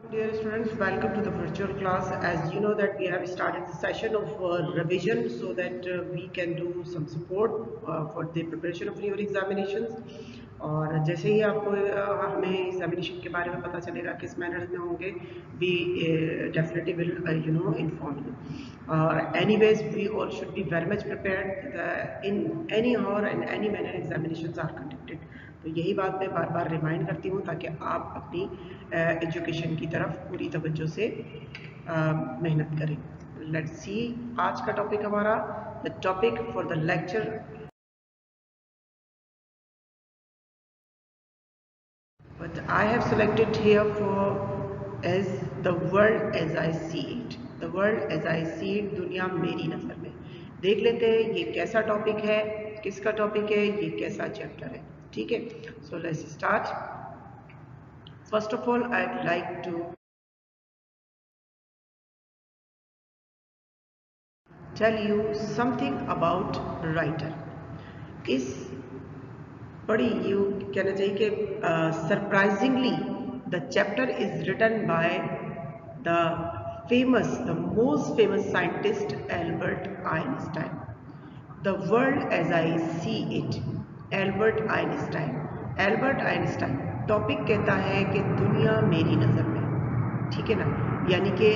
Dear students, welcome to the virtual class. As you know that we have started the session of revision so that we can do some support for the preparation of your examinations. और जैसे ही आपको हमें examination के बारे में पता चलेगा किस मैनर में होंगे we definitely will inform you. Anyways, we all should be very much prepared. In any hour and any manner examinations are conducted. तो यही बात मैं बार बार रिमाइंड करती हूँ ताकि आप अपनी एजुकेशन की तरफ पूरी तवज्जो से मेहनत करें. लेट्स सी आज का टॉपिक हमारा the topic for the lecture what I have selected here for is the world as I see it. The world as I see it, दुनिया मेरी नज़र में. देख लेते हैं ये कैसा टॉपिक है, किसका टॉपिक है, ये कैसा चैप्टर है. ठीक है, so let's start. First of all I'd like to tell you something about writer. इस बड़ी यू कहना चाहिए कि surprisingly the chapter is written by the most famous scientist Albert Einstein. The world as I see it, Albert Einstein. Albert Einstein topic कहता है कि दुनिया मेरी नज़र में. ठीक है ना, यानी कि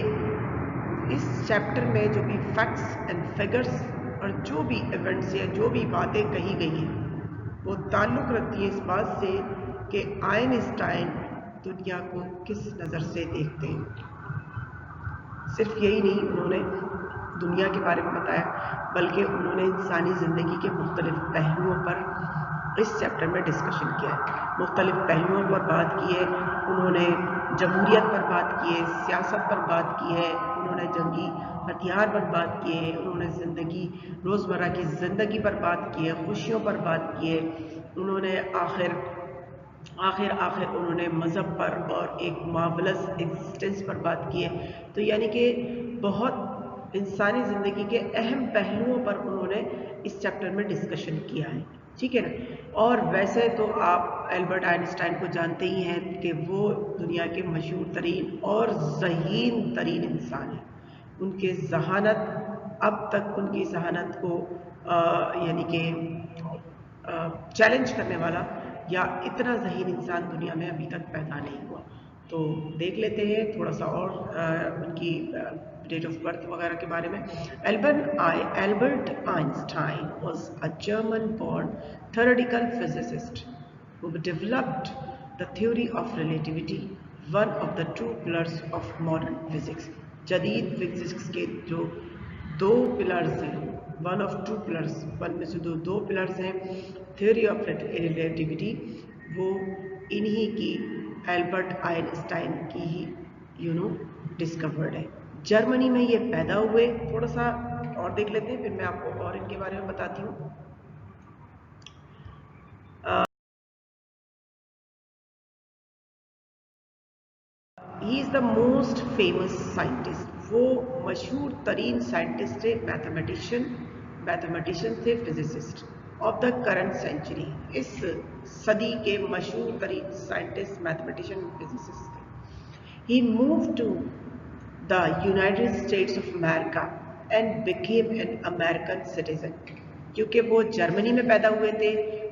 इस चैप्टर में जो भी फैक्ट्स एंड फिगर्स और जो भी इवेंट्स या जो भी बातें कही गई हैं वो ताल्लुक़ रखती है इस बात से कि आइंस्टाइन दुनिया को किस नज़र से देखते हैं. सिर्फ यही नहीं उन्होंने दुनिया के बारे में बताया बल्कि उन्होंने इंसानी ज़िंदगी के मुख्तलिफ पहलुओं पर इस चैप्टर में डिस्कशन किया है. मुख्तलिफ पहलुओं पर बात की है. उन्होंने जमहूरियत पर बात की है, सियासत पर बात की है, उन्होंने जंगी हथियार पर बात की है, उन्होंने ज़िंदगी रोज़मर्रा की ज़िंदगी पर बात की है, खुशियों पर बात की है, उन्होंने आखिर उन्होंने मज़हब पर और एक मार्वलस एग्जिस्टेंस पर बात की है. तो यानी कि बहुत इंसानी ज़िंदगी के अहम पहलुओं पर उन्होंने इस चैप्टर में डिस्कशन किया है. ठीक है ना. और वैसे तो आप एल्बर्ट आइंस्टाइन को जानते ही हैं कि वो दुनिया के मशहूर तरीन और ज़हीन तरीन इंसान हैं. उनके जहानत अब तक उनकी जहानत को यानी कि चैलेंज करने वाला या इतना ज़हीन इंसान दुनिया में अभी तक पैदा नहीं हुआ. तो देख लेते हैं थोड़ा सा और उनकी डेट ऑफ बर्थ वगैरह के बारे में. Albert Einstein was a German-born theoretical physicist who developed the theory of relativity, one of the two pillars of modern physics. जदीद फिजिक्स के जो दो पिलर्स हैं, one of two pillars, one में से दो पिलर्स हैं थ्योरी ऑफ रिलेटिविटी, वो इन्हीं की एल्बर्ट आइंस्टाइन की ही डिस्कवर्ड है. जर्मनी में ये पैदा हुए. थोड़ा सा और देख लेते हैं फिर मैं आपको और इनके बारे में बताती हूँ. He is the most famous scientist. वो मशहूर तरीन साइंटिस्ट थे, मैथमेटिशियन थे, physicist of the current century. इस सदी के मशहूर तरीन साइंटिस्ट, मैथमेटिशियन, फिजिसिस्ट थे. He moved to the United States of America and became an American citizen. क्योंकि वो जर्मनी में पैदा हुए थे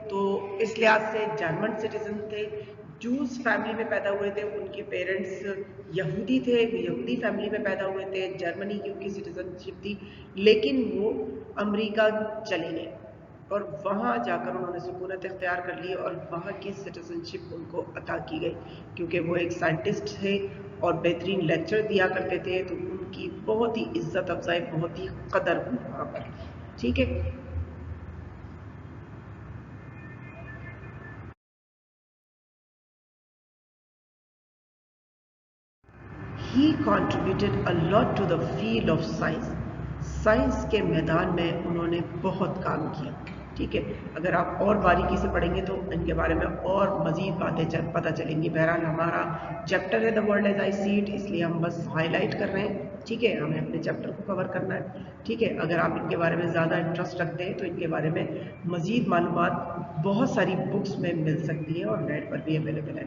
तो इस लिहाज से जर्मन सिटीजन थे. जूस फैमिली में पैदा हुए थे, उनके पेरेंट्स यहूदी थे, यहूदी फैमिली में पैदा हुए थे. जर्मनी की उनकी सिटीजनशिप थी लेकिन वो अमेरिका चले गए और वहाँ जाकर उन्होंने सुकूनत इख्तियार कर ली और वहाँ की सिटीजनशिप उनको अता की गई. क्योंकि वो एक साइंटिस्ट थे और बेहतरीन लेक्चर दिया करते थे तो उनकी बहुत ही इज्जत अफजाई, बहुत ही कदर हुई वहाँ पर. ठीक है. He contributed a lot to the field of science. Science के मैदान में उन्होंने बहुत काम किया. ठीक है। अगर आप और बारीकी से पढ़ेंगे तो इनके बारे में और मज़ीद बातें पता चलेंगी। बहरहाल हमारा चैप्टर है the world as I see it, इसलिए हम बस हाईलाइट कर रहे हैं, ठीक है। हमें अपने चैप्टर को कवर करना है, ठीक है। अगर आप इनके बारे में ज़्यादा इंटरेस्ट रखते हैं तो इनके बारे में मज़ीद मालूमात बहुत सारी बुक्स में मिल सकती है और नेट पर भी अवेलेबल है।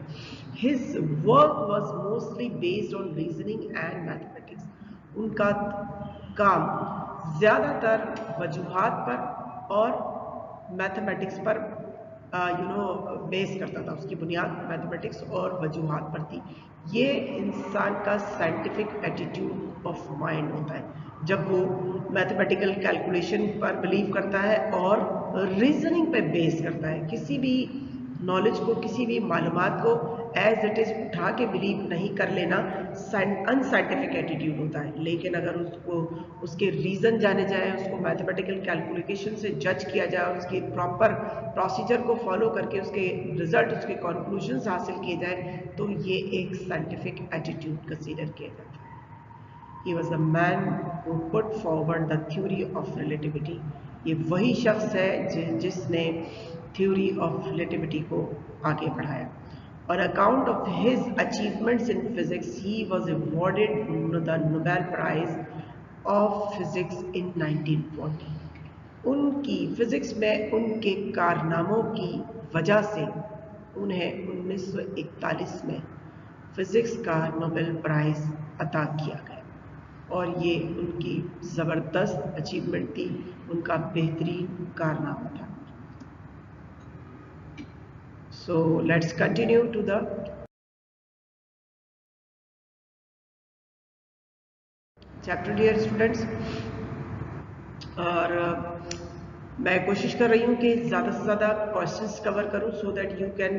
His work was mostly based on reasoning and mathematics. उनका काम ज़्यादातर वजूहात पर और मैथमेटिक्स पर बेस करता था। उसकी बुनियाद मैथमेटिक्स और वजूहात पर थी। ये इंसान का साइंटिफिक एटीट्यूड ऑफ माइंड होता है जब वो मैथमेटिकल कैलकुलेशन पर बिलीव करता है और रीजनिंग पे बेस करता है। किसी भी नॉलेज को, किसी भी मालूमात को एज इट इज़ उठा के बिलीव नहीं कर लेना अनसाइंटिफिक एटीट्यूड होता है। लेकिन अगर उसको उसके रीज़न जाने जाए, उसको मैथमेटिकल कैलकुलेशन से जज किया जाए और उसकी प्रॉपर प्रोसीजर को फॉलो करके उसके रिजल्ट, उसके कंक्लूजन्स हासिल किए जाए, तो ये एक साइंटिफिक एटीट्यूड कंसीडर किया जाता है। He was the man who put forward the theory of relativity. ये वही शख्स है जिसने थ्योरी ऑफ रिलेटिविटी को आगे बढ़ाया। On account of his achievements in physics, he was awarded the Nobel Prize of Physics in 1940. उनकी फिजिक्स में उनके कारनामों की वजह से उन्हें 1941 में फिजिक्स का नोबेल प्राइज अता किया गया और ये उनकी ज़बरदस्त अचीवमेंट थी, उनका बेहतरीन कारनामा था। So let's continue to the chapter, dear students. और मैं कोशिश कर रही हूँ कि ज़्यादा से ज़्यादा क्वेश्चंस कवर करूँ so that you can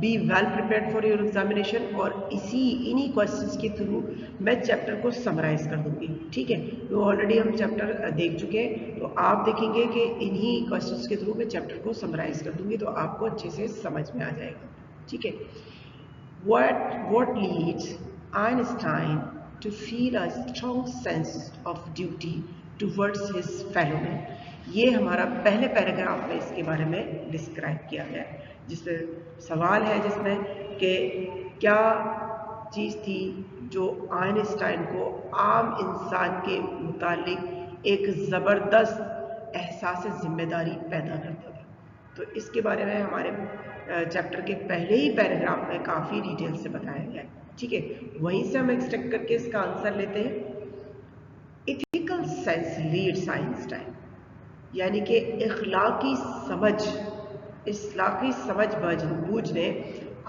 be well prepared for your examination. और इन्हीं क्वेश्चंस के थ्रू मैं चैप्टर को समराइज कर दूँगी, ठीक है। तो ऑलरेडी हम चैप्टर देख चुके हैं, तो आप देखेंगे कि इन्हीं क्वेश्चंस के थ्रू मैं चैप्टर को समराइज कर दूँगी, तो आपको अच्छे से समझ में आ जाएगा, ठीक है। What leads Einstein to feel a strong sense of duty towards his fellow men? ये हमारा पहले पैराग्राफ में इसके बारे में डिस्क्राइब किया गया है, जिसमें सवाल है जिसमें कि क्या चीज़ थी जो आइंस्टाइन को आम इंसान के मुतालिक एक ज़बरदस्त एहसास जिम्मेदारी पैदा करता था। तो इसके बारे में हमारे चैप्टर के पहले ही पैराग्राफ में काफ़ी डिटेल से बताया गया है, ठीक है। वहीं से हम एक्सट्रैक्ट करके इसका आंसर लेते हैं। इथिकल सेंस लीड्स आइंस्टाइन, यानी कि इखलाकी समझ बूझ ने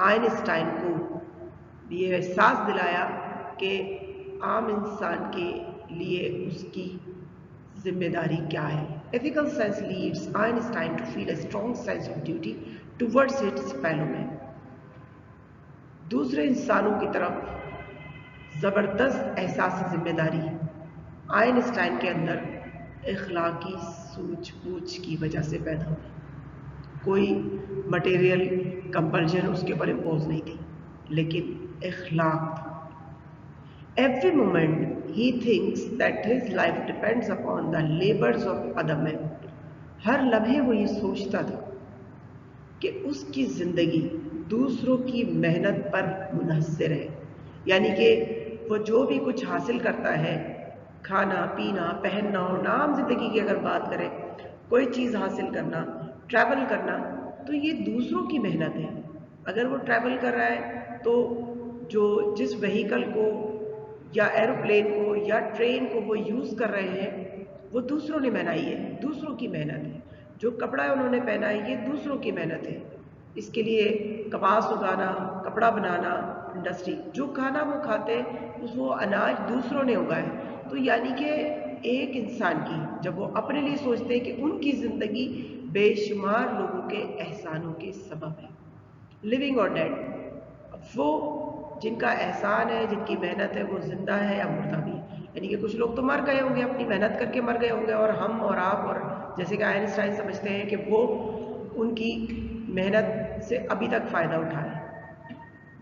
आइंस्टाइन को ये एहसास दिलाया कि आम इंसान के लिए उसकी जिम्मेदारी क्या है। Ethical sense leads Einstein to feel a strong sense of duty towards its fellow men. दूसरे इंसानों की तरफ ज़बरदस्त एहसास जिम्मेदारी आइंस्टाइन के अंदर इखलाकी सूझबूझ की वजह से पैदा हुई। कोई मटेरियल कंपल्शन उसके ऊपर इम्पोज नहीं थी, लेकिन इखलाक था। Every moment he thinks that his life depends upon the labors of other men. हर लम्हे वो ये सोचता था कि उसकी ज़िंदगी दूसरों की मेहनत पर मुनहसर है, यानी कि वो जो भी कुछ हासिल करता है, खाना पीना पहनना और आम ज़िंदगी की अगर बात करें, कोई चीज़ हासिल करना, ट्रैवल करना, तो ये दूसरों की मेहनत है। अगर वो ट्रैवल कर रहा है तो जिस व्हीकल को या एरोप्लेन को या ट्रेन को वो यूज़ कर रहे हैं, वो दूसरों ने बनाई है, दूसरों की मेहनत है। जो कपड़ा उन्होंने पहना है, ये दूसरों की मेहनत है। इसके लिए कपास उगाना, कपड़ा बनाना, इंडस्ट्री, जो खाना वो खाते हैं वो अनाज दूसरों ने उगाया। तो यानी कि एक इंसान की, जब वो अपने लिए सोचते हैं कि उनकी ज़िंदगी बेशुमार लोगों के एहसानों के सबब है, लिविंग और डेड। वो जिनका एहसान है, जिनकी मेहनत है, वो जिंदा है या मुर्दा भी है। यानी कि कुछ लोग तो मर गए होंगे, अपनी मेहनत करके मर गए होंगे, और हम और आप और जैसे कि आइंस्टाइन समझते हैं कि वो उनकी मेहनत से अभी तक फ़ायदा उठाए।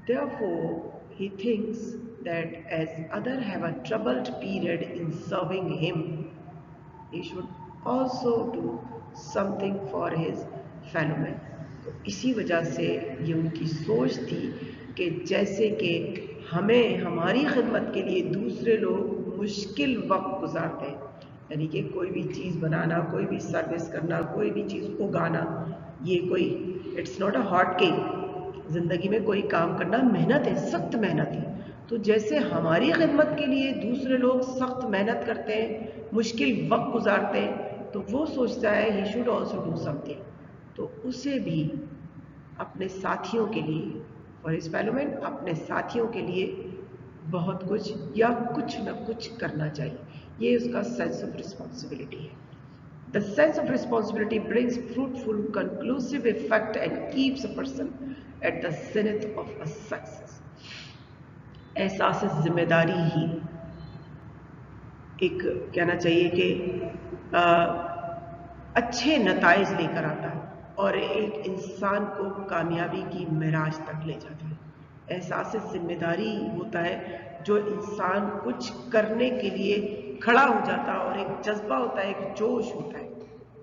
Therefore, he thinks that as others have a troubled period in serving him, he should also do something for his fellow man. تو اسی وجہ سے یہ ان کی سوچ تھی کہ جیسے کہ ہمیں ہماری خدمت کے لیے دوسرے لوگ مشکل وقت گزارتے ہیں، یعنی کہ کوئی بھی چیز بنانا، کوئی بھی سروس کرنا، کوئی بھی چیز اگانا، یہ کوئی it's not a hard cake. زندگی میں کوئی کام کرنا محنت ہے، سخت محنت ہے. تو جیسے ہماری خدمت کے لیے دوسرے لوگ سخت محنت کرتے ہیں، مشکل وقت گزارتے ہیں، تو وہ سوچتا ہے he should also do some thing. تو اسے بھی اپنے ساتھیوں کے لیے، فار ہز فیلو مین، اپنے ساتھیوں کے لیے بہت کچھ یا کچھ نہ کچھ کرنا چاہیے. یہ اس کا سینس آف رسپانسبلٹی ہے. The sense of responsibility brings fruitful, conclusive effect and keeps a person at the zenith of a success. احساس ذمہ داری ہی ایک کہنا چاہیے کہ اچھے نتائج لے کر آتا ہے اور ایک انسان کو کامیابی کی معراج تک لے جاتا ہے. احساس ذمہ داری ہوتا ہے جو انسان کچھ کرنے کے لیے کھڑا ہو جاتا ہے، اور ایک جذبہ ہوتا ہے، ایک جوش ہوتا ہے.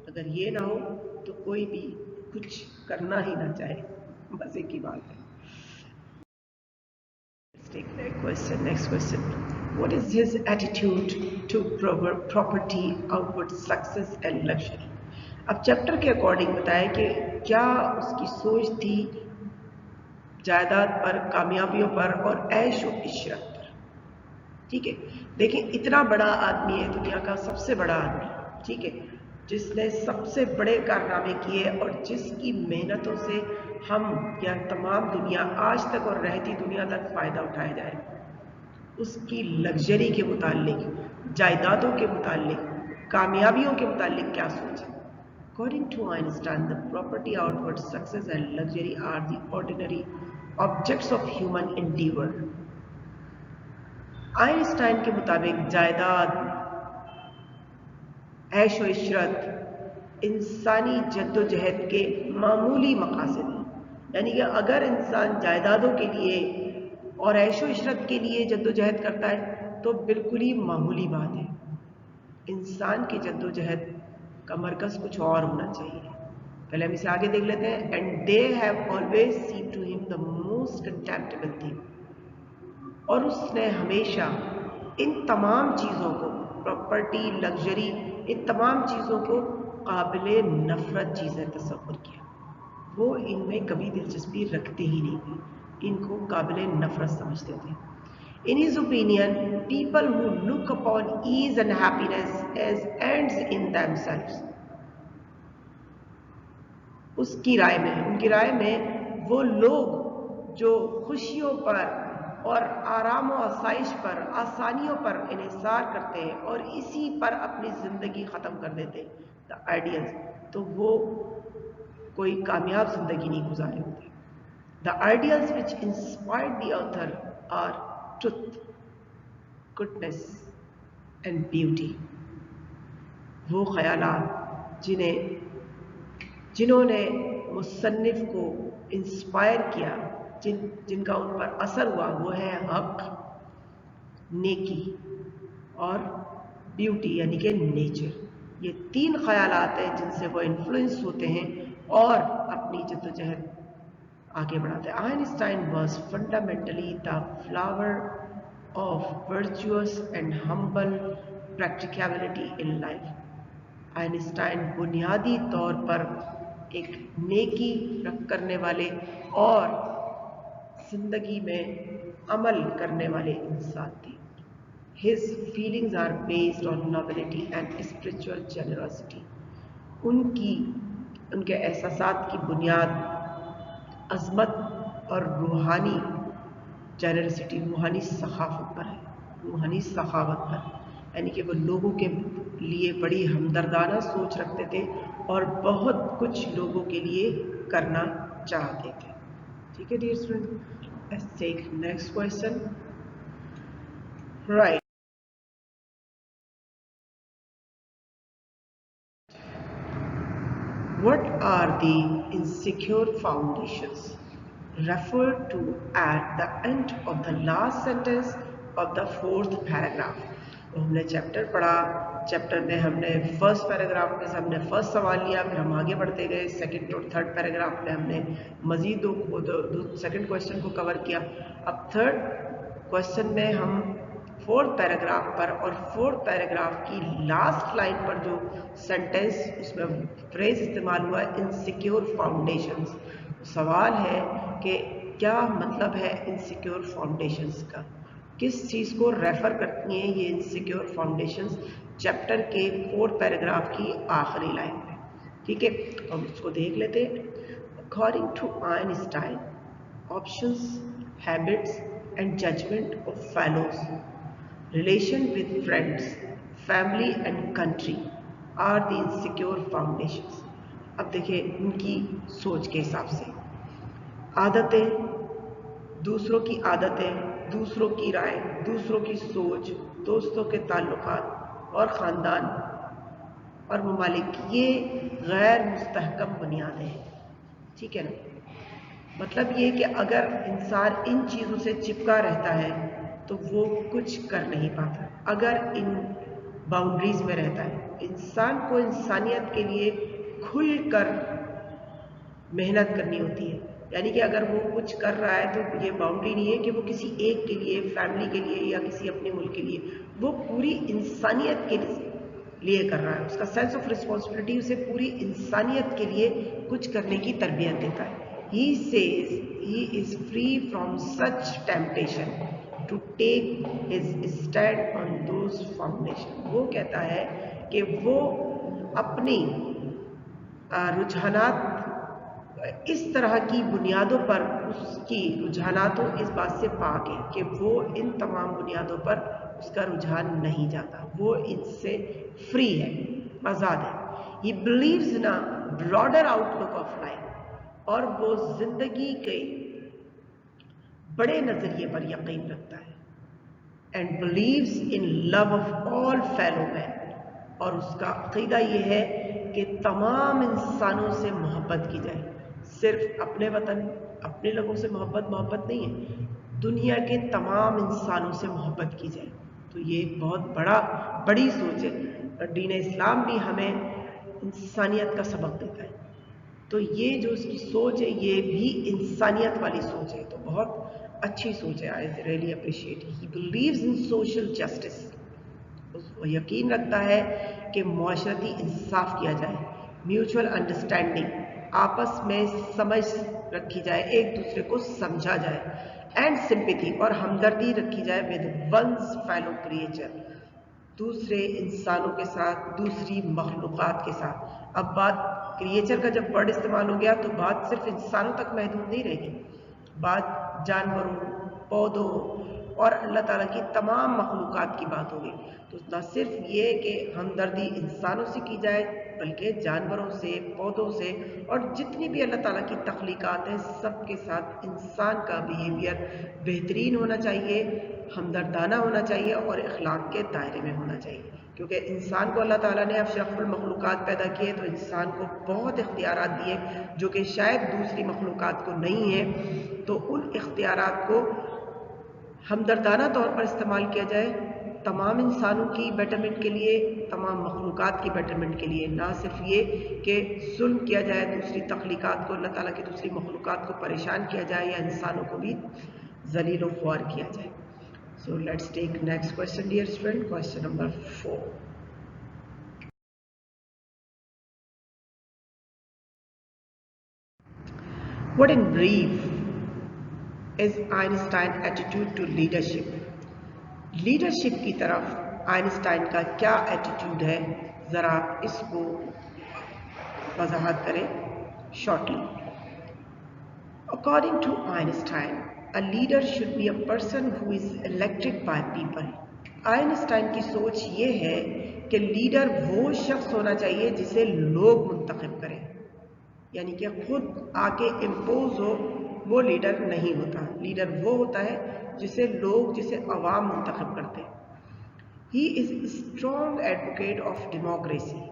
اگر یہ نہ ہو تو کوئی بھی کچھ کرنا ہی نہ چاہے. مزے کی بات ہے. Next question. What is his attitude to property, outward success and luxury? اب چیپٹر کے اکارڈنگ بتائیں کہ کیا اس کی سوچ تھی جائیداد پر، کامیابیوں پر اور عیش و عشرت پر. ٹھیک ہے، دیکھیں اتنا بڑا آدمی ہے، دنیا کا سب سے بڑا آدمی، ٹھیک ہے، جس نے سب سے بڑے کارنامے کیے اور جس کی محنتوں سے ہم یا تمام دنیا آج تک اور رہتی دنیا تک فائدہ اٹھایا جائے. اس کی لگژری کے متعلق، جائیدادوں کے متعلق، کامیابیوں کے متعلق کیا سوچ ہے؟ According to Einstein, the property, outward success and luxury are the ordinary objects of human endeavor. Einstein کے مطابق جائیداد، عیش و عشرت انسانی جد و جہد کے معمولی مقاصد ہیں. یعنی کہ اگر انسان جائیدادوں کے لیے اور عیش و عشرت کے لیے جد و جہد کرتا ہے تو بالکل ہی معمولی بات ہے. انسان کی جد و جہد کا مرکز کچھ اور ہونا چاہیے. پہلے ہم اسے آگے دیکھ لیتے ہیں. And they have always seem to him the most کنٹمپٹیبل thing. اور اس نے ہمیشہ ان تمام چیزوں کو، پراپرٹی، لگژری، ان تمام چیزوں کو قابل نفرت چیزیں تصور کیا. وہ ان میں کبھی دلچسپی رکھتے ہی نہیں تھے، ان کو قابل نفرت سمجھتے تھے. In his opinion, people who look upon ease and happiness as ends in themselves. اس کی رائے میں، ان کی رائے میں، وہ لوگ جو خوشیوں پر اور آرام و آسائش پر، آسانیوں پر انحصار کرتے ہیں اور اسی پر اپنی زندگی ختم کر دیتے ہیں، the ideals، تو وہ کوئی کامیاب زندگی نہیں گزارے ہوتے. The ideals which inspired the author are truth, goodness and beauty. وہ خیالات جنہوں نے مصنف کو انسپائر کیا، جن کا ان پر اثر ہوا، وہ ہے حق، نیکی اور بیوٹی یعنی کہ نیچر. یہ تین خیالات ہیں جن سے وہ انفلوئنس ہوتے ہیں اور اپنی جد و جہد آگے بڑھاتے ہیں. Einstein was fundamentally the flower of virtuous and humble practicability in life. Einstein بنیادی طور پر ایک نیکی کرنے والے اور زندگی میں عمل کرنے والے انسان تھے. His feelings are based on nobility and spiritual generosity. ان کے احساسات کی بنیاد عظمت اور روحانی جنرسٹی، روحانی سخاوت پر ہے، روحانی سخاوت پر. یعنی کہ وہ لوگوں کے لیے بڑی ہمدردانہ سوچ رکھتے تھے اور بہت کچھ لوگوں کے لیے کرنا چاہتے تھے. ٹھیک ہے dear student, let's take next question. Right. What are the insecure foundations referred to at the end of the last sentence of the 4th paragraph? تو ہم نے چیپٹر پڑھا चैप्टर में हमने फर्स्ट पैराग्राफ में से हमने फर्स्ट सवाल लिया, फिर हम आगे बढ़ते गए, सेकंड और थर्ड पैराग्राफ में हमने मजीद दो सेकंड क्वेश्चन को कवर किया। अब थर्ड क्वेश्चन में हम फोर्थ पैराग्राफ पर और फोर्थ पैराग्राफ की लास्ट लाइन पर जो सेंटेंस उसमें फ्रेज इस्तेमाल हुआ है, इनसिक्योर फाउंडेशंस। सवाल है कि क्या मतलब है इनसिक्योर फाउंडेशंस का, किस चीज़ को रेफर करती हैं ये इनसिक्योर फाउंडेशंस चैप्टर के फोर्थ पैराग्राफ की आखिरी लाइन में। ठीक है, तो हम इसको देख लेते हैं। According to Einstein, options, habits and judgement of fellows, relation with friends, family and country are the insecure foundations। अब देखिए उनकी सोच के हिसाब से आदतें, दूसरों की आदतें, दूसरों की राय, दूसरों की सोच, दोस्तों के ताल्लुकात और ख़ानदान और ममालिक, ये गैर मुस्तहकम बुनियादें हैं। ठीक है ना, मतलब ये कि अगर इंसान इन चीज़ों से चिपका रहता है तो वो कुछ कर नहीं पाता। अगर इन बाउंड्रीज में रहता है, इंसान को इंसानियत के लिए खुलकर मेहनत करनी होती है। यानी कि अगर वो कुछ कर रहा है तो ये बाउंड्री नहीं है कि वो किसी एक के लिए, फैमिली के लिए या किसी अपने मुल्क के लिए, वो पूरी इंसानियत के लिए कर रहा है। उसका सेंस ऑफ रिस्पॉन्सिबिलिटी उसे पूरी इंसानियत के लिए कुछ करने की तरबियत देता है। He says he is free from such temptation to take his stand on those foundations। वो कहता है कि वो अपनी रुझानात इस तरह की बुनियादों पर, उसकी रुझानातों इस बात से पाक है कि वो इन तमाम बुनियादों पर उसका रुझान नहीं जाता, वो इनसे फ्री है, आज़ाद है। He believes in a broader outlook of life, और वो जिंदगी के बड़े नजरिए पर यकीन रखता है। And believes in love of all fellow man, और उसका अकीदा ये है कि तमाम इंसानों से मोहब्बत की जाए। सिर्फ अपने वतन, अपने लोगों से मोहब्बत नहीं है, दुनिया के तमाम इंसानों से मोहब्बत की जाए। तो ये एक बहुत बड़ी सोच है। दीन इस्लाम भी हमें इंसानियत का सबक देता है। तो ये जो उसकी सोच है ये भी इंसानियत वाली सोच है, तो बहुत अच्छी सोच है। I really appreciate. He believes in social justice, वो यकीन रखता है कि मुआशरती इंसाफ किया जाए, म्यूचुअल अंडरस्टैंडिंग, आपस में समझ रखी जाए, एक दूसरे को समझा जाए, एंड सिंपैथी, और हमदर्दी रखी जाए विद वंस फेलो क्रिएचर, दूसरे इंसानों के साथ, दूसरी मखलूक़ात के साथ। अब बात क्रिएचर का जब वर्ड इस्तेमाल हो गया तो बात सिर्फ इंसानों तक महदूद नहीं रहेगी, बात जानवरों, पौधों और अल्लाह ताला की तमाम मखलूक़ात की बात होगी। तो न सिर्फ ये कि हमदर्दी इंसानों से की जाए, बल्कि जानवरों से, पौधों से, और जितनी भी अल्लाह ताला की तख्लीक़ात हैं सब के साथ इंसान का बिहेवियर बेहतरीन होना चाहिए, हमदर्दाना होना चाहिए और अखलाक के दायरे में होना चाहिए। क्योंकि इंसान को अल्लाह ताला ने अशरफुल मखलूक़ात पैदा किए, तो इंसान को बहुत इख्तियारात दिए जो कि शायद दूसरी मखलूक़ात को नहीं है। तो उन इख्तियारात को हमदर्दाना तौर पर इस्तेमाल किया जाए, तमाम इंसानों की बेटरमेंट के लिए, तमाम मखलूक़ात की बेटरमेंट के लिए, ना सिर्फ ये कि जुल्म किया जाए दूसरी तख्लीक़ात को, अल्लाह ताला की दूसरी मखलूक़ात को परेशान किया जाए या इंसानों को भी ज़लील व ख्वार किया जाए। So let's take next question, dear student, question number 4. What in brief is Einstein's attitude to leadership? Leadership की तरफ आइंस्टाइन का क्या एटीट्यूड है, ज़रा इसको वजाहत करें shortly. According to Einstein, a leader should be a person who is elected by people। Einstein की सोच ये है कि लीडर वो शख्स होना चाहिए जिसे लोग मुंतखब करें, यानी कि खुद आके इम्पोज हो, वो लीडर नहीं होता। लीडर वो होता है जिसे लोग, जिसे अवाम मुंतखब करते हैं। He is strong advocate of democracy,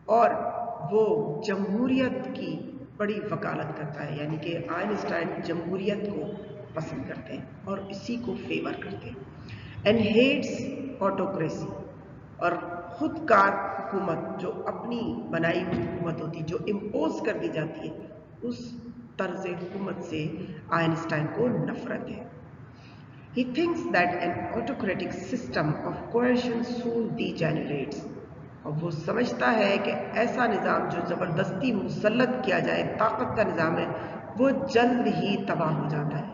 और वो जमहूरियत की बड़ी वकालत करता है। यानी कि आइंस्टाइन जमहूरियत को पसंद करते हैं और इसी को फेवर करते हैं। एंड हेट्स ऑटोक्रेसी, और خودکار حکومت جو اپنی بنائی ہوئی حکومت ہوتی جو امپوز کر دی جاتی ہے اس طرز حکومت سے آئنسٹائن کو نفرت ہے. He thinks that an autocratic system of coercion soon degenerates. اور وہ سمجھتا ہے کہ ایسا نظام جو زبردستی مسلط کیا جائے طاقت کا نظام ہے وہ جلد ہی تباہ ہو جاتا ہے.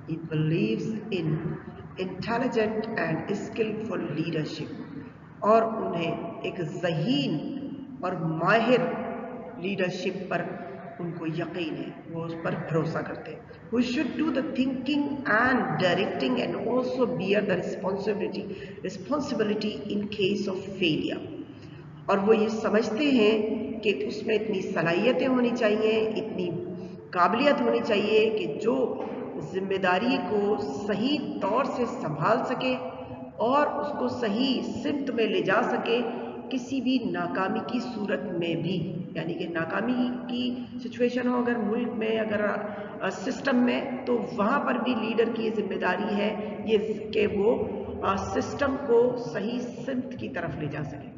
He believes in intelligent and skillful leadership. اور انہیں ایک ذہین اور ماہر لیڈرشپ پر ان کو یقین ہے, وہ اس پر بھروسہ کرتے ہیں. Who should do the thinking and directing and also bear the responsibility in case of failure. اور وہ یہ سمجھتے ہیں کہ اس میں اتنی صلاحیتیں ہونی چاہیے, اتنی قابلیت ہونی چاہیے کہ جو ذمہ داری کو صحیح طور سے سنبھال سکے اور اس کو صحیح سمت میں لے جا سکے کسی بھی ناکامی کی صورت میں بھی. یعنی کہ ناکامی کی سچویشن ہو اگر ملک میں, اگر سسٹم میں, تو وہاں پر بھی لیڈر کی یہ ذمہ داری ہے یہ کہ وہ سسٹم کو صحیح سمت کی طرف لے جا سکے.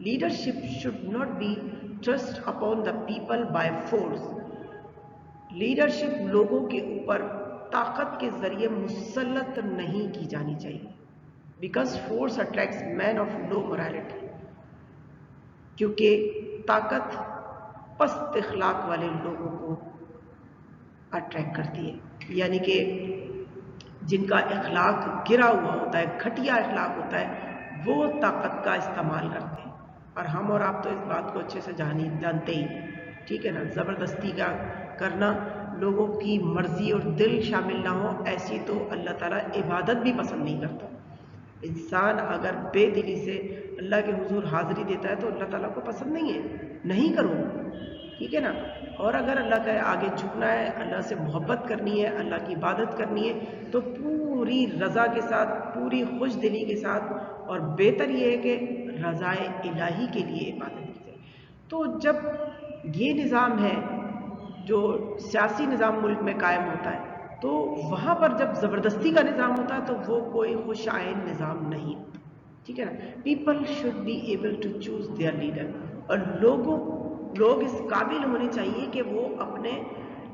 Leadership should not be thrust upon the people by force. Leadership لوگوں کے اوپر طاقت کے ذریعے مسلط نہیں کی جانی چاہیے. Because force attracts men of low morality. کیونکہ طاقت پست اخلاق والے لوگوں کو اٹریکٹ کرتی ہے, یعنی کہ جن کا اخلاق گرا ہوا ہوتا ہے, گھٹیا اخلاق ہوتا ہے, وہ طاقت کا استعمال کرتے ہیں. اور ہم اور آپ تو اس بات کو اچھے سے جانتے ہی, ٹھیک ہے نا. زبردستی کا کرنا, لوگوں کی مرضی اور دل شامل نہ ہو, ایسی تو اللہ تعالیٰ عبادت بھی پسند نہیں کرتا. انسان اگر بے دلی سے اللہ کے حضور حاضری دیتا ہے تو اللہ تعالیٰ کو پسند نہیں ہے, نہیں کرو, ٹھیک ہے نا. اور اگر اللہ کے آگے جھکنا ہے, اللہ سے محبت کرنی ہے, اللہ کی عبادت کرنی ہے, تو پوری رضا کے ساتھ, پوری خوش دلی کے ساتھ, اور بہتر یہ ہے کہ رضائے الہی کے لیے عبادت کی جائے. تو جب یہ نظام ہے جو سیاسی نظام ملک میں قائم ہوتا ہے, تو وہاں پر جب زبردستی کا نظام ہوتا ہے تو وہ کوئی خوش آئین نظام نہیں ہوتا, ٹھیک ہے نا. People should be able to choose their leader. اور لوگ اس قابل ہونے چاہیے کہ وہ اپنے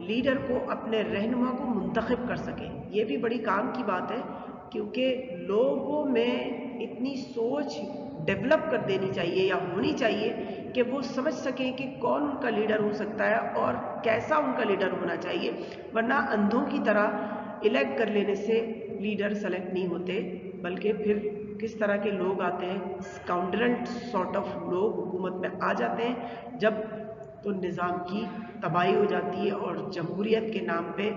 لیڈر کو, اپنے رہنما کو منتخب کر سکیں. یہ بھی بڑی کام کی بات ہے, کیونکہ لوگوں میں اتنی سوچ ڈیولپ کر دینی چاہیے یا ہونی چاہیے کہ وہ سمجھ سکیں کہ کون ان کا لیڈر ہو سکتا ہے اور کیسا ان کا لیڈر ہونا چاہیے. ورنہ اندھوں کی طرح الیکٹ کر لینے سے لیڈر سلیکٹ نہیں ہوتے, بلکہ پھر کس طرح کے لوگ آتے ہیں, اسکاؤنڈرنٹ سارٹ آف لوگ حکومت میں آ جاتے ہیں, جب تو نظام کی تباہی ہو جاتی ہے اور جمہوریت کے نام پہ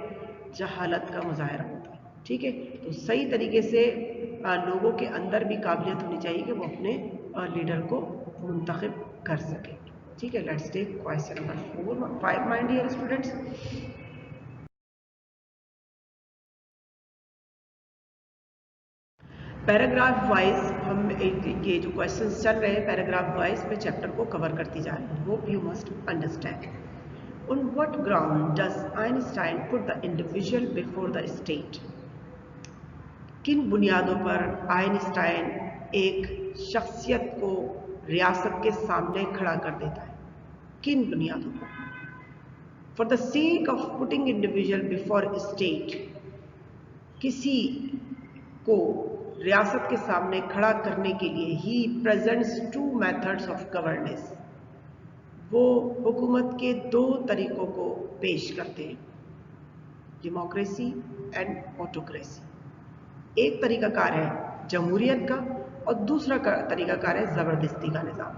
جہالت کا مظاہرہ ہوتا ہے, ٹھیک ہے. تو صحیح طریقے سے لوگوں کے اندر بھی قابلیت ہونی چاہیے کہ وہ اپنے لیڈر کو منتخب کر سکیں, ٹھیک ہے. Let's take question number 5 my dear students. Paragraph wise ہم یہ جو کوشچنس چل رہے ہیں پیراگراف وائز میں چیپٹر کو کور کرتی جا رہی ہوں. Hope you must understand. On what ground does Einstein put the individual before the state? کن بنیادوں پر آئنسٹائن ایک شخصیت کو ریاست کے سامنے کھڑا کر دیتا ہے, کن بنیادوں پر؟ For the sake of putting individual before state, کسی کو ریاست کے سامنے کھڑا کرنے کے لیے he presents two methods of governance. وہ حکومت کے 2 طریقوں کو پیش کرتے ہیں, ڈیموکریسی اینڈ آٹوکریسی. ایک طریقہ کار ہے جمہوریت کا اور دوسرا طریقہ کار ہے زبردستی کا نظام.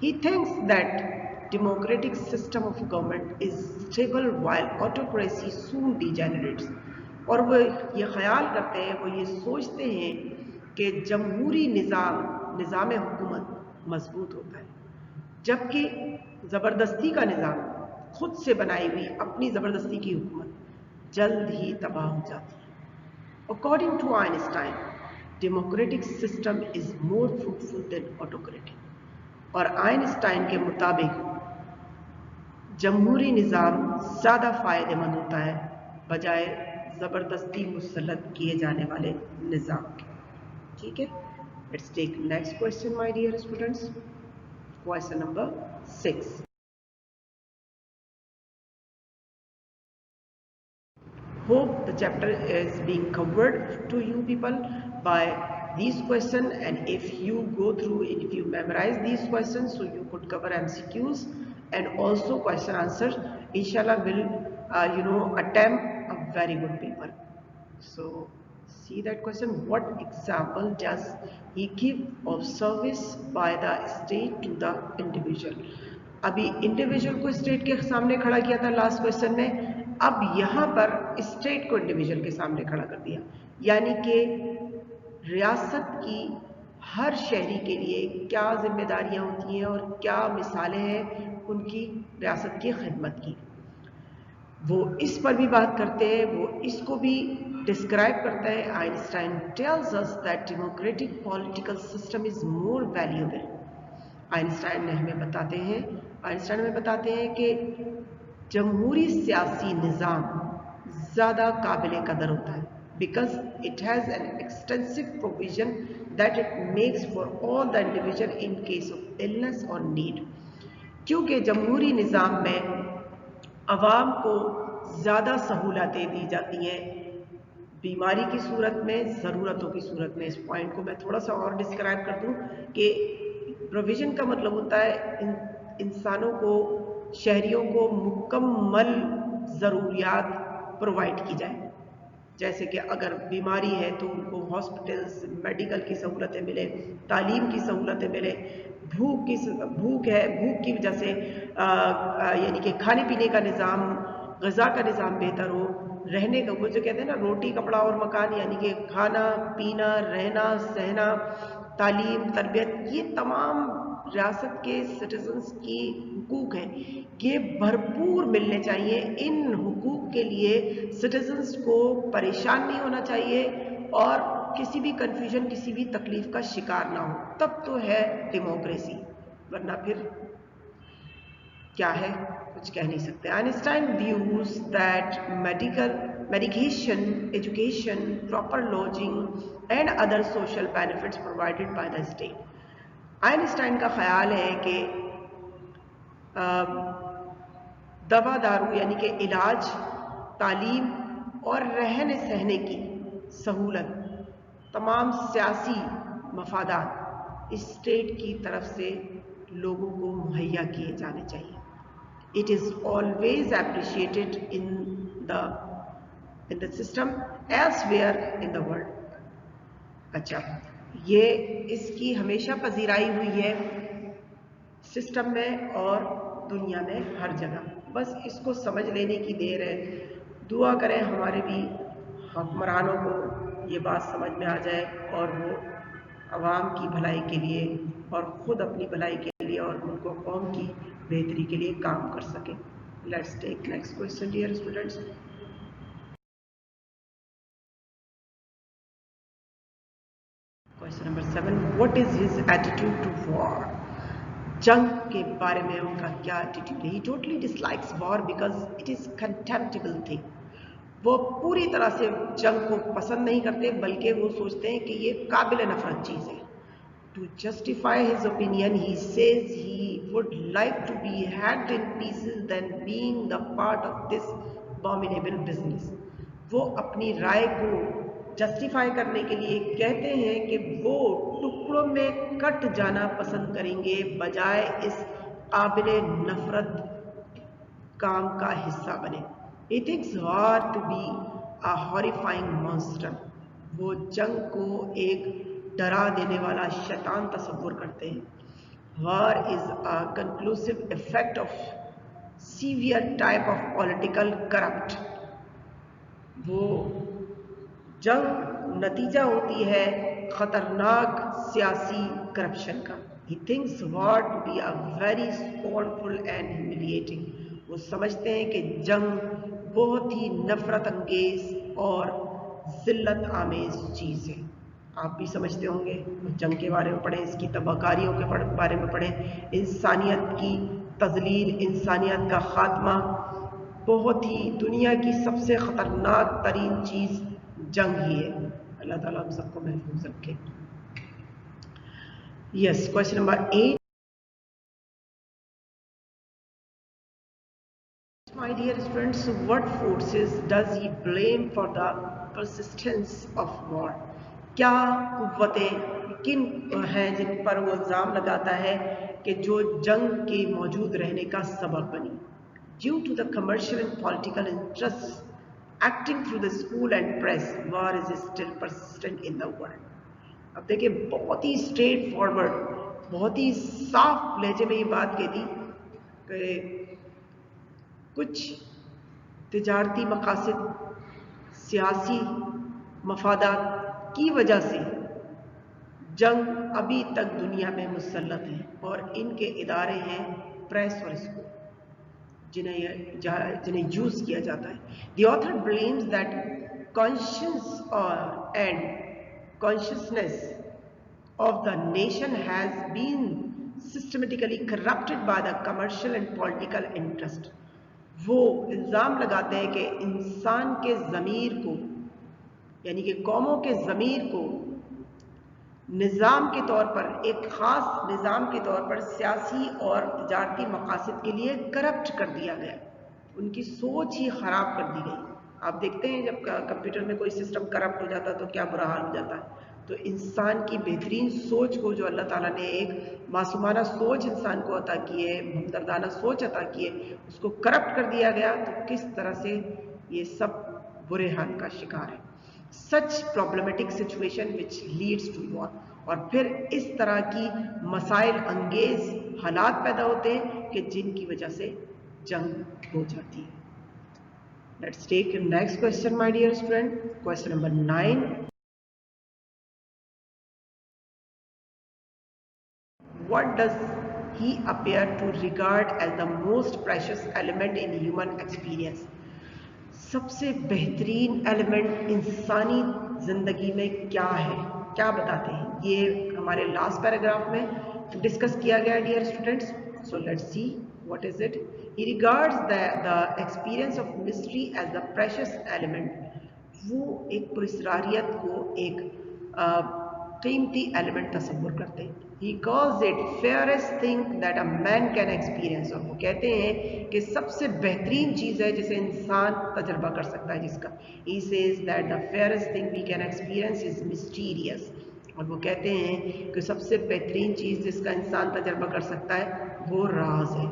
He thinks that democratic system of government is stable while autocracy soon degenerates. اور وہ یہ خیال کرتے ہیں, وہ یہ سوچتے ہیں کہ جمہوری نظام حکومت مضبوط ہوتا ہے, جبکہ زبردستی کا نظام, خود سے بنائی ہوئی اپنی زبردستی کی حکومت جلد ہی تباہ ہو جاتی ہے. According to Einstein, democratic system is more fruitful than autocratic. اور آئنسٹائن کے مطابق جمہوری نظام زیادہ فائدہ مند ہوتا ہے بجائے زبردستی مسلط کیے جانے والے نظام کے, ٹھیک ہے. Let's take next question, my dear students. Question number 6. Hope the chapter is being covered to you people by these questions, and if you go through it, if you memorize these questions, so you could cover MCQs and also question answers, inshallah will attempt a very good paper. So see that question, what example does he give of service by the state to the individual? अभी individual को state के सामने खड़ा किया था last question में, अब यहां पर स्टेट को इंडिविजुअल के सामने खड़ा कर दिया, यानी कि रियासत की हर शहरी के लिए क्या जिम्मेदारियां होती हैं और क्या मिसालें हैं उनकी रियासत की खिदमत की। वो इस पर भी बात करते हैं, वो इसको भी डिस्क्राइब करता है। Einstein tells us that democratic political system is more valuable. Einstein हमें बताते हैं कि जमहूरी सियासी निज़ाम ज़्यादा काबिल कदर होता है, because it has an extensive provision that it makes for all the individual in case of illness और नीड। क्योंकि जमहूरी निज़ाम में अवाम को ज़्यादा सहूलतें दी जाती हैं बीमारी की सूरत में, ज़रूरतों की सूरत में। इस पॉइंट को मैं थोड़ा सा और डिस्क्राइब कर दूं कि प्रोविज़न का मतलब होता है इंसानों को, शहरियों को मुकम्मल ज़रूरियात प्रोवाइड की जाए। जैसे कि अगर बीमारी है तो उनको हॉस्पिटल्स, मेडिकल की सहूलतें मिले, तालीम की सहूलतें मिले, भूख की वजह से यानी कि खाने पीने का निज़ाम, ग़िज़ा का निज़ाम बेहतर हो, रहने का, वो जो कहते हैं ना रोटी कपड़ा और मकान, यानी कि खाना पीना, रहना सहना, तालीम तरबियत, ये तमाम रियासत के सिटीजन्स की हुकूक हैं, ये भरपूर मिलने चाहिए। इन हुकूक के लिए सिटीजन्स को परेशान नहीं होना चाहिए और किसी भी कन्फ्यूजन, किसी भी तकलीफ का शिकार ना हो, तब तो है डेमोक्रेसी, वरना फिर क्या है, कुछ कह नहीं सकते। Einstein views that medication, education, proper lodging and other social benefits provided by the state. Einstein का ख्याल है कि दवा दारू यानी कि इलाज, तालीम और रहने सहने की सहूलत, तमाम सियासी मफादात स्टेट की तरफ से लोगों को मुहैया किए जाने चाहिए। It is always appreciated in the system elsewhere in the world. अच्छा, ये इसकी हमेशा पजीराई हुई है सिस्टम में और दुनिया में हर जगह, बस इसको समझ लेने की देर है। दुआ करें हमारे भी हुक्मरानों को ये बात समझ में आ जाए और वो अवाम की भलाई के लिए और ख़ुद अपनी भलाई के लिए और उनको कौम की बेहतरी के लिए काम कर सके। Let's take next question dear students. Question number 7, what is his attitude to war? जंग के बारे में उनका क्या एटीट्यूड है? He totally dislikes war because it is contemptible thing. वो पूरी तरह से जंग को पसंद नहीं करते, बल्कि वो सोचते हैं कि ये काबिल नफरत चीज़ है। To justify his opinion, he says he would like to be hacked in pieces than being the part of this abominable business. वो अपनी राय को जस्टिफाई करने के लिए कहते हैं कि वो टुकड़ों में कट जाना पसंद करेंगे बजाय इस काबिल नफरत काम का हिस्सा बने। He thinks war to be a horrifying monster. वो जंग को एक डरा देने वाला शैतान तस्वुर करते हैं। War is a conclusive effect of severe type of political corrupt. वो जंग नतीजा होती है खतरनाक सियासी करप्शन का। He thinks war to be a very scornful and humiliating. वो समझते हैं कि जंग बहुत ही नफरत अंगेज और जिल्लत आमेज चीज़ है। आप भी समझते होंगे, जंग के बारे में पढ़ें, इसकी तबाहकारियों के बारे में पढ़ें, इंसानियत की तजलील, इंसानियत का खात्मा, बहुत ही दुनिया की सबसे ख़तरनाक तरीन चीज़ जंग ही है। अल्लाह ताला हम सबको महफूज रखे। Yes, question number 8. My dear students, what forces does he blame for the persistence of war? क्या कुव्वतें किन हैं जिन पर वो इल्ज़ाम लगाता है कि जो जंग के मौजूद रहने का सबब बनी? Due to the commercial and political interests acting through the school and press, war is still persistent in the world. अब देखिए, बहुत ही स्ट्रेट फॉरवर्ड, बहुत ही साफ लहजे में ये बात कह दी कि कुछ तिजारती मकासद, सियासी मफादात की वजह से जंग अभी तक दुनिया में मुसल्लत है और इनके इदारे हैं प्रेस और स्कूल जिन्हें यूज़ किया जाता है. The author blames that conscience and consciousness of the nation has been systematically corrupted by the commercial and political interest. वो इल्ज़ाम लगाते हैं कि इंसान के ज़मीर को, यानी कि कौमों के ज़मीर को निज़ाम के तौर पर, एक ख़ास निज़ाम के तौर पर सियासी और तिजारती मकासद के लिए करप्ट कर दिया गया. उनकी सोच ही ख़राब कर दी गई. आप देखते हैं जब कंप्यूटर में कोई सिस्टम करप्ट हो जाता है तो क्या बुरा हाल हो जाता है. तो इंसान की बेहतरीन सोच को जो अल्लाह ताला ने एक मासूमाना सोच इंसान को अता की है, हमदर्दाना सोच अता की है, उसको करप्ट कर दिया गया. तो किस तरह से ये सब बुरे हाल का शिकार है. Such problematic situation which leads to war, और फिर इस तरह की मसाइल अंगेज हालात पैदा होते हैं कि जिनकी वजह से जंग हो जाती है. Let's take next question my dear student. Question number 9. What does he appear to regard as the most precious element in human experience? सबसे बेहतरीन एलिमेंट इंसानी ज़िंदगी में क्या है, क्या बताते हैं? ये हमारे लास्ट पैराग्राफ में डिस्कस किया गया है dear students. So let's see what is it. He regards the experience of mystery as the precious element. वो एक पुरस्रारियत को एक कीमती एलिमेंट तस्वुर करते हैं. He calls it fairest thing that a man can experience. और वो कहते हैं कि सबसे बेहतरीन चीज़ है जिसे इंसान तजर्बा कर सकता है, जिसका. He says that the fairest thing we can experience is mysterious. और वो कहते हैं कि सबसे बेहतरीन चीज़ जिसका इंसान तजर्बा कर सकता है वो राज है.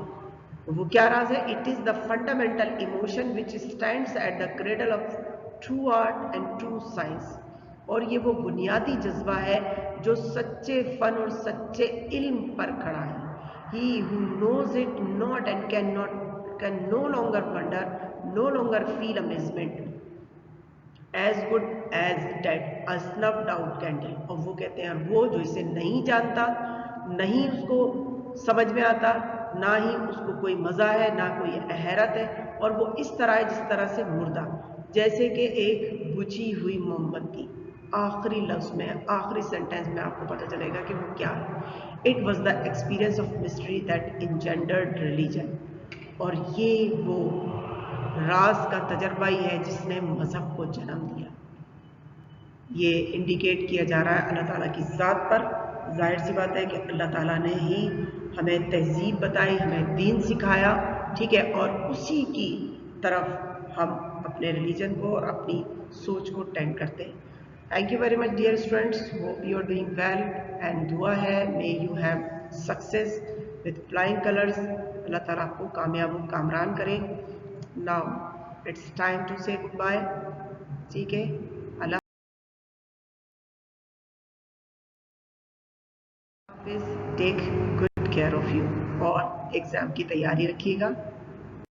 वो क्या राज है? It is the fundamental emotion which stands at the cradle of true art and true science. और ये वो बुनियादी जज्बा है जो सच्चे फन और सच्चे इल्म पर खड़ा है. He who knows it not and can no longer wonder, no longer feel amazement, as good as dead, a snuffed out candle. और वो कहते हैं वो जो इसे नहीं जानता, नहीं उसको समझ में आता, ना ही उसको कोई मज़ा है, ना कोई हैरत है, और वो इस तरह है जिस तरह से मुर्दा, जैसे कि एक बुझी हुई मोमबत्ती. आखिरी लफ्ज़ में, आखिरी सेंटेंस में आपको पता चलेगा कि वो क्या है. It was the experience of mystery that engendered religion. और ये वो राज का तजर्बा ही है जिसने मज़हब को जन्म दिया. ये इंडिकेट किया जा रहा है अल्लाह ताला की ज़ात पर. जाहिर सी बात है कि अल्लाह ताला ने ही हमें तहजीब बताई, हमें दीन सिखाया, ठीक है, और उसी की तरफ हम अपने रिलीजन को और अपनी सोच को टेंड करते हैं. Thank you very much dear students. Hope you are doing well and दुआ है may you have success with flying colors. अल्लाह ताला आपको कामयाब और कामरान करे. Now it's time to say goodbye. ठीक है, अल्लाह हाफिज़. Take good care of you और एग्ज़ाम की तैयारी रखिएगा.